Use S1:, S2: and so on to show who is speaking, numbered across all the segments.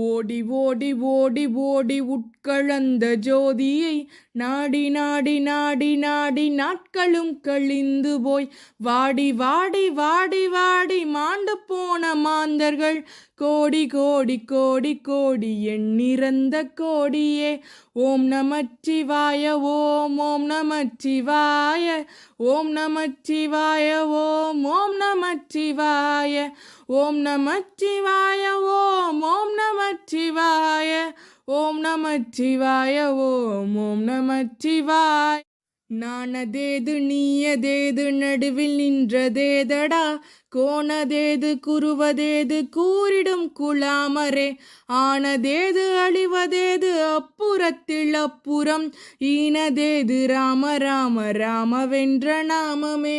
S1: ஓடி ஓடி ஓடி ஓடி உட்கழந்த ஜோதியை நாடி நாடி நாடி நாடி நாட்களும் கழிந்து போய் வாடி வாடி வாடி வாடி மாண்டு போன மாந்தர்கள் கோடி கோடி கோடி கோடி எண்ணிறந்த கோடியே. ஓம் நமச்சிவாய ஓம் ஓம் நமச்சிவாய ஓம் நமச்சிவாய ஓம் ஓம் நமச்சிவாய ஓம் நமச்சிவாய ஓம் ஓம் நமச்சிவாய ஓம் நமச்சிவாய ஓம் ஓம் நமச்சிவாய. நானதேது நீயதேது நடுவில் நின்றதேதடா கோணதேது குருவதேது கூறிடும் குலாமரே ஆனதேது அழிவதேது அப்புறத்தில் அப்புறம் ஈனதேது ராம ராம ராமவென்ற நாமமே.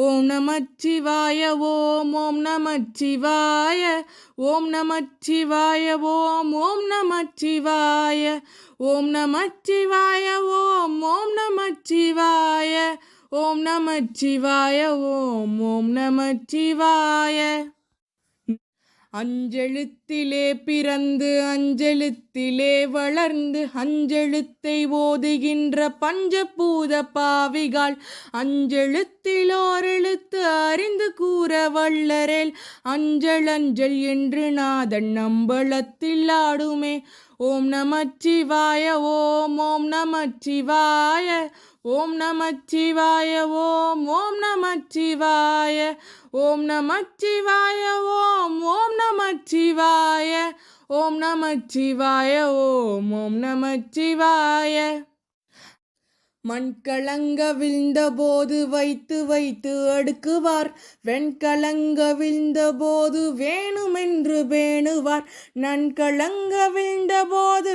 S1: ஓம் நமச்சிவாய ஓம் ஓம் நமச்சிவாய ஓம் நமச்சிவாய ஓம் ஓம் நமச்சிவாய ஓம் நமச்சிவாய ஓம் ஓம் நமச்சிவாய ஓம் நமச்சிவாய ஓம் ஓம் நமச்சிவாய. அஞ்செழுத்திலே பிறந்து அஞ்செழுத்திலே வளர்ந்து அஞ்செழுத்தை ஓதுகின்ற பஞ்சபூத பாவிகால் அஞ்செழுத்தில் ஓரெழுத்து அறிந்து கூற வல்லரேல் அஞ்சல் அஞ்சல் என்று நாதன் நம்பளத்தில் ஆடுமே. ஓம் நமச்சிவாய ஓம் ஓம் நமச்சிவாய ஓம் நமச்சிவாய ஓம் ஓம் நமச்சிவாய ஓம் நமச்சிவாய ஓம் ஓம் நமச்சிவாய ஓம் நமச்சிவாய ஓம் ஓம் நமச்சிவாய. மண்கலங்க விழுந்த போது வைத்து வைத்து அடுக்குவார் வெண்கலங்க விழுந்த போது வேணுமென்று பேணுவார் நன்கலங்க விழுந்த போது